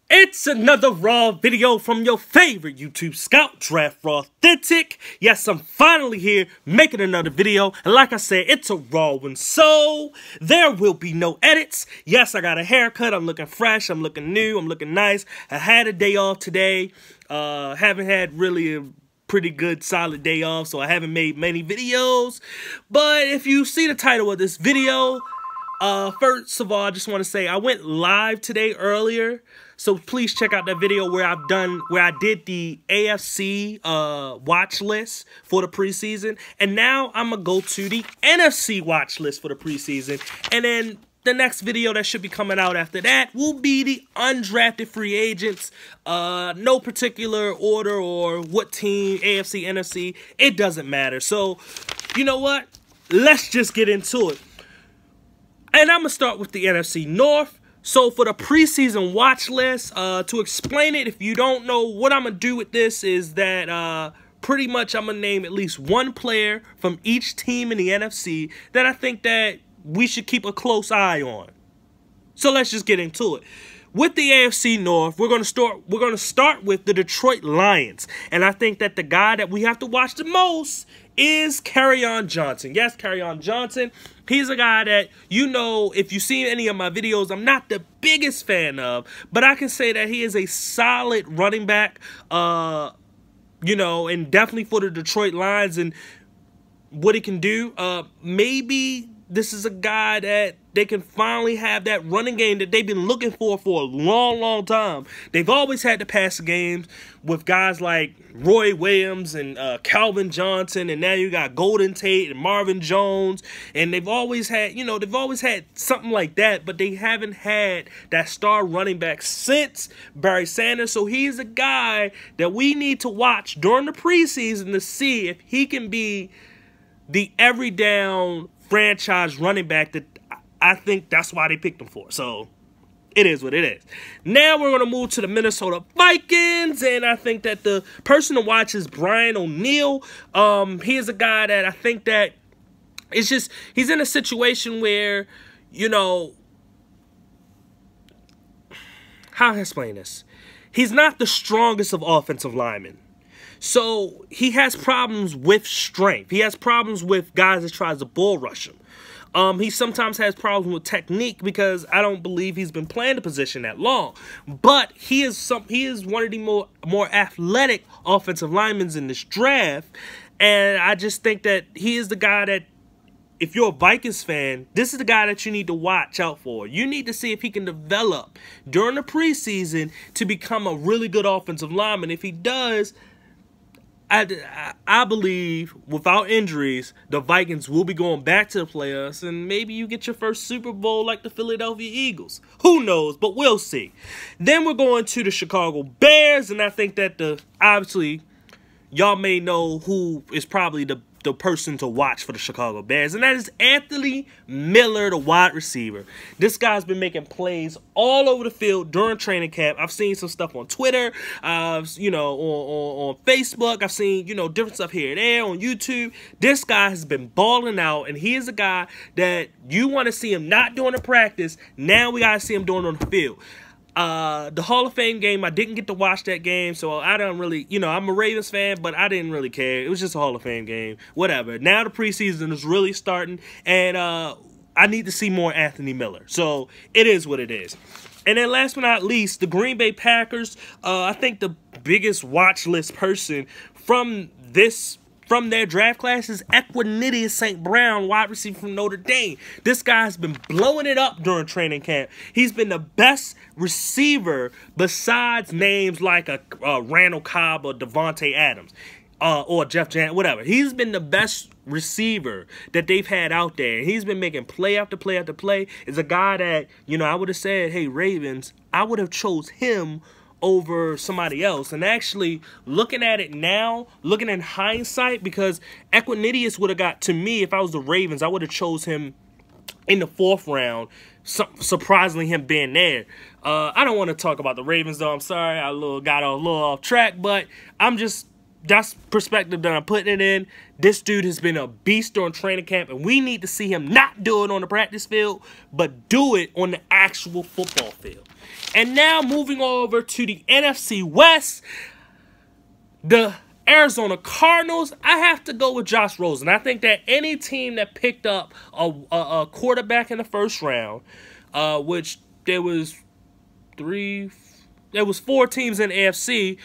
It's another Raw video from your favorite YouTube scout, Draft Raw Authentic. Yes, I'm finally here making another video. And like I said, it's a Raw one, so there will be no edits. Yes, I got a haircut. I'm looking fresh. I'm looking new. I'm looking nice. I had a day off today. Haven't had really a pretty good solid day off, so I haven't made many videos. But if you see the title of this video, first of all, I just want to say I went live today earlier. So please check out that video where I did the AFC watch list for the preseason. And now I'm going to go to the NFC watch list for the preseason. And then the next video that should be coming out after that will be the undrafted free agents. No particular order or what team, AFC, NFC. It doesn't matter. So, you know what? Let's just get into it. And I'm going to start with the NFC North. So for the preseason watch list, to explain it, if you don't know, what I'm going to do with this is that pretty much I'm going to name at least one player from each team in the NFC that I think that we should keep a close eye on. So let's just get into it. With the AFC North, we're going to start with the Detroit Lions. And I think that the guy that we have to watch the most is Kerryon Johnson. Yes, Kerryon Johnson. He's a guy that, you know, if you see any of my videos, I'm not the biggest fan of, but I can say that he is a solid running back, you know, and definitely for the Detroit Lions and what he can do. Maybe this is a guy that they can finally have that running game that they've been looking for a long, long time. They've always had the passing games with guys like Roy Williams and Calvin Johnson, and now you got Golden Tate and Marvin Jones, and they've always had, you know, they've always had something like that, but they haven't had that star running back since Barry Sanders. So he's a guy that we need to watch during the preseason to see if he can be the every down franchise running back that I think that's why they picked him for. So it is what it is. Now we're going to move to the Minnesota Vikings, and I think that the person to watch is Brian O'Neill. He is a guy that I think that it's just, he's in a situation where, you know, how do I explain this? He's not the strongest of offensive linemen. So he has problems with strength. He has problems with guys that tries to bull rush him. He sometimes has problems with technique because I don't believe he's been playing the position that long. But he is one of the more athletic offensive linemen in this draft, and I just think that he is the guy that, if you're a Vikings fan, this is the guy that you need to watch out for. You need to see if he can develop during the preseason to become a really good offensive lineman. If he does, I believe without injuries, the Vikings will be going back to the playoffs, and maybe you get your first Super Bowl like the Philadelphia Eagles. Who knows, but we'll see. Then we're going to the Chicago Bears, and I think that obviously y'all may know who is probably the person to watch for the Chicago Bears, and that is Anthony Miller, the wide receiver. This guy's been making plays all over the field during training camp. I've seen some stuff on Twitter, you know, on Facebook. I've seen, you know, different stuff here and there on YouTube. This guy has been balling out, and he is a guy that you want to see him not doing the practice. Now we got to see him doing it on the field. The Hall of Fame game, I didn't get to watch that game, so I don't really, you know, I'm a Ravens fan, but I didn't really care. It was just a Hall of Fame game, whatever. Now the preseason is really starting, and I need to see more Anthony Miller. So it is what it is. And then last but not least, the Green Bay Packers. I think the biggest watch list person from their draft class is Equanimeous St. Brown, wide receiver from Notre Dame. This guy's been blowing it up during training camp. He's been the best receiver besides names like Randall Cobb or Devontae Adams or Jeff Jan, whatever. He's been the best receiver that they've had out there. He's been making play after play after play. Is a guy that, you know, I would have said, hey, Ravens, I would have chose him over somebody else. And actually looking at it now, looking in hindsight, because Equanimeous would have got, to me, if I was the Ravens, I would have chose him in the 4th round, surprisingly him being there. I don't want to talk about the Ravens though, I'm sorry, I got a little off track, but I'm just, that's perspective that I'm putting it in. This dude has been a beast during training camp, and we need to see him not do it on the practice field, but do it on the actual football field. And now moving over to the NFC West, the Arizona Cardinals, I have to go with Josh Rosen. I think that any team that picked up a quarterback in the first round, which there was 4 teams in the AFC.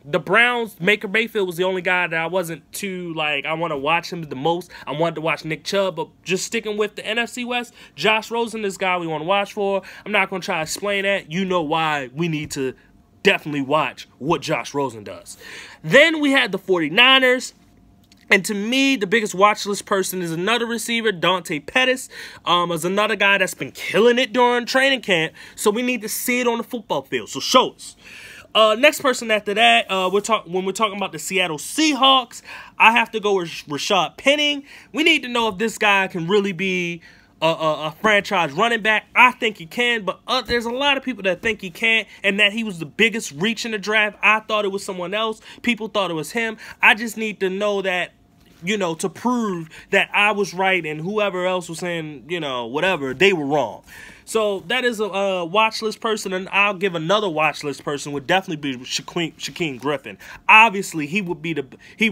The Browns, Baker Mayfield was the only guy that I wasn't too, I want to watch him the most. I wanted to watch Nick Chubb, but just sticking with the NFC West, Josh Rosen is the guy we want to watch for. I'm not going to try to explain that. You know why we need to definitely watch what Josh Rosen does. Then we had the 49ers. And to me, the biggest watch list person is another receiver, Dante Pettis. Is another guy that's been killing it during training camp. So we need to see it on the football field. So show us. Next person after that, when we're talking about the Seattle Seahawks, I have to go with Rashad Penning. We need to know if this guy can really be a franchise running back. I think he can, but there's a lot of people that think he can't, and that he was the biggest reach in the draft. I thought it was someone else. People thought it was him. I just need to know that, to prove that I was right and whoever else was saying, whatever, they were wrong. So that is a watch list person, and I'll give another watch list person would definitely be Shaquem Griffin. Obviously, he'd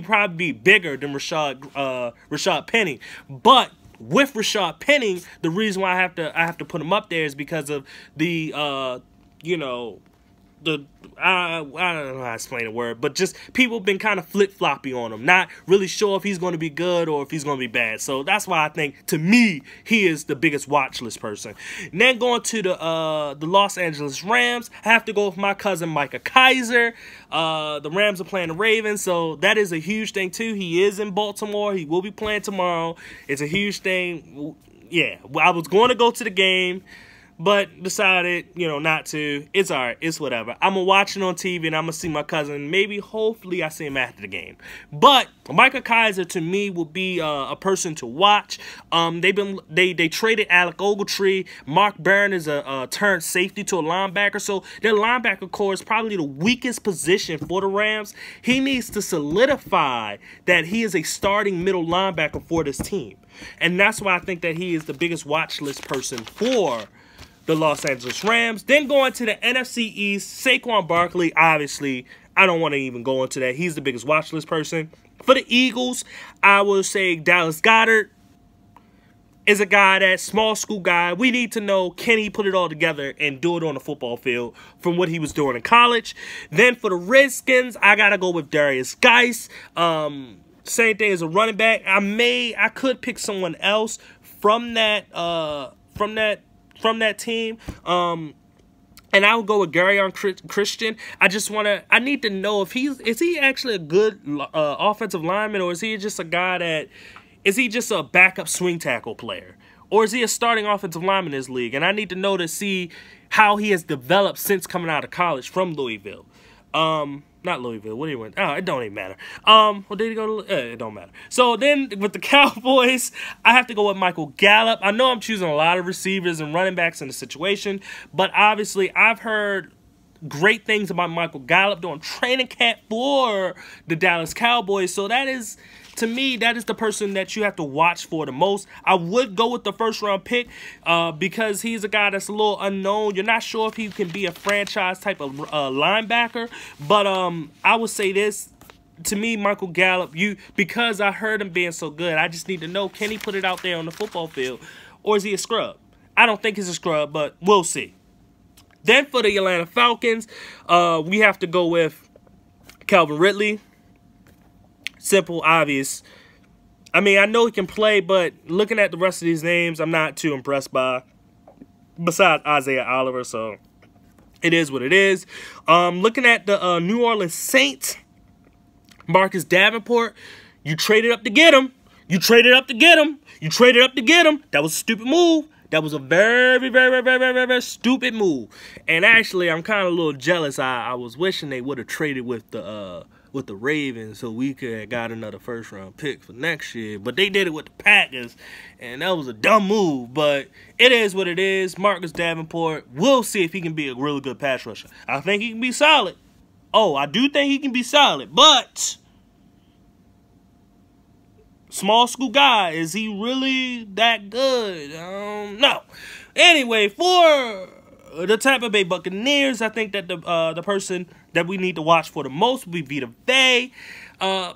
probably be bigger than Rashad Penny, but with Rashad Penny, the reason why I have to put him up there is because of the I don't know how to explain the word, but just people have been kind of flip-floppy on him. Not really sure if he's going to be good or if he's going to be bad. So that's why I think, to me, he is the biggest watch list person. And then going to the Los Angeles Rams, I have to go with my cousin Micah Kiser. The Rams are playing the Ravens, so that is a huge thing too. He is in Baltimore. He will be playing tomorrow. It's a huge thing. Yeah, I was going to go to the game, but decided, not to. It's all right. It's whatever. I'm going to watch it on TV, and I'm going to see my cousin. Maybe, hopefully, I see him after the game. But Micah Kiser, to me, will be a person to watch. They traded Alec Ogletree. Mark Barron is a turned safety to a linebacker. So their linebacker core is probably the weakest position for the Rams. He needs to solidify that he is a starting middle linebacker for this team. And that's why I think that he is the biggest watch list person for the Los Angeles Rams. Then going to the NFC East, Saquon Barkley, obviously, I don't want to even go into that. He's the biggest watch list person. For the Eagles, I will say Dallas Goedert is a guy, that small school guy. We need to know, can he put it all together and do it on the football field from what he was doing in college. Then for the Redskins, I got to go with Darius Geis. Same thing as a running back. I could pick someone else from that team. And I would go with Garyon Christian. I need to know if is he actually a good offensive lineman, or is he just a guy is he just a backup swing tackle player? Or is he a starting offensive lineman in this league? And I need to know to see how he has developed since coming out of college from Louisville. Not Louisville. What do you went? Oh, it don't even matter. Well, did he go to? It don't matter. So then with the Cowboys, I have to go with Michael Gallup. I know I'm choosing a lot of receivers and running backs in the situation, but obviously I've heard great things about Michael Gallup during training camp for the Dallas Cowboys. So that is, to me, that is the person that you have to watch for the most. I would go with the first-round pick because he's a guy that's a little unknown. You're not sure if he can be a franchise type of linebacker. But I would say this. To me, Michael Gallup, because I heard him being so good, I just need to know, can he put it out there on the football field, or is he a scrub? I don't think he's a scrub, but we'll see. Then for the Atlanta Falcons, we have to go with Calvin Ridley. Simple, obvious. I mean, I know he can play, but looking at the rest of these names, I'm not too impressed by, besides Isaiah Oliver, so it is what it is. Looking at the New Orleans Saints, Marcus Davenport, you traded up to get him. You traded up to get him. You traded up to get him. That was a stupid move. That was a very, very, very, very, very stupid move. And actually, I'm kind of a little jealous. I was wishing they would have traded with the Ravens so we could have got another first-round pick for next year. But they did it with the Packers, and that was a dumb move. But it is what it is. Marcus Davenport, we'll see if he can be a really good pass rusher. I think he can be solid. Oh, I do think he can be solid, but small school guy, is he really that good? No. Anyway, for the Tampa Bay Buccaneers, I think that the person that we need to watch for the most will be Vita Vea.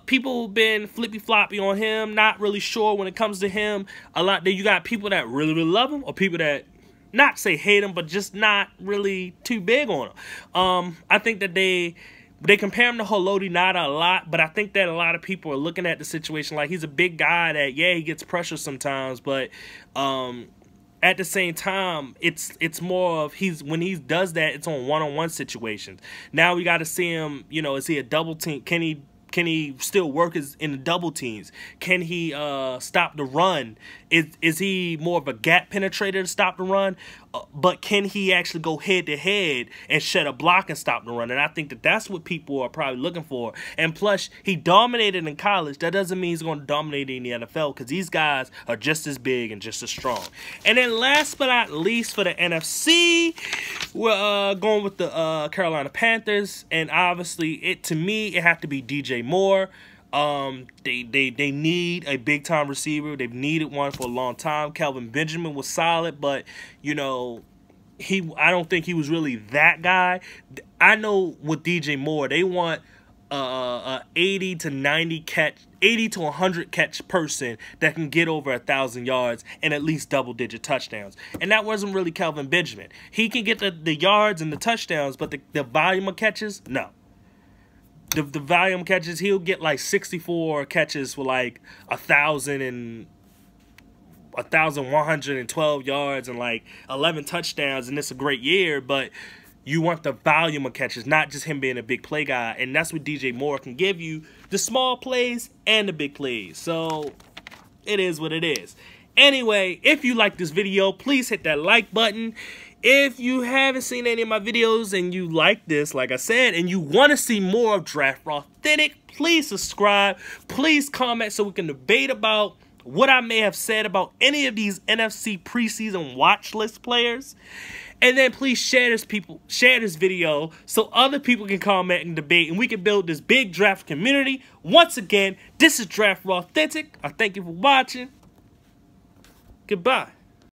People have been flippy-floppy on him, not really sure when it comes to him. A lot. You got people that really, really love him, or people that not say hate him, but just not really too big on him. I think that they compare him to Haloti Ngata a lot, but I think that a lot of people are looking at the situation like he's a big guy that, yeah, he gets pressure sometimes, but at the same time, it's more of when he does that, it's on one-on-one situations. Now we got to see him, you know, is he a double team? Can he still work in the double teams? Can he stop the run? Is he more of a gap penetrator to stop the run? But can he actually go head-to-head and shed a block and stop the run? And I think that that's what people are probably looking for. And plus, he dominated in college. That doesn't mean he's going to dominate in the NFL, because these guys are just as big and just as strong. And then last but not least, for the NFC, we're going with the Carolina Panthers. And obviously, to me, it have to be DJ Moore. They need a big time receiver. They've needed one for a long time. Kelvin Benjamin was solid, but you know, I don't think he was really that guy. I know with DJ Moore, they want a 80 to 100 catch person that can get over 1,000 yards and at least double-digit touchdowns. And that wasn't really Kelvin Benjamin. He can get the yards and the touchdowns, but the volume of catches, no. The volume catches, he'll get like 64 catches for like 1,112 yards and like 11 touchdowns, and it's a great year, but you want the volume of catches, not just him being a big play guy. And that's what DJ Moore can give you, the small plays and the big plays. So it is what it is. Anyway, if you like this video, please hit that like button. If you haven't seen any of my videos and you like this, like I said, and you want to see more of Draft Raw Authentic, please subscribe. Please comment so we can debate about what I may have said about any of these NFC preseason watch list players. And then please share this video so other people can comment and debate, and we can build this big draft community. Once again, this is Draft Raw Authentic. I thank you for watching. Goodbye.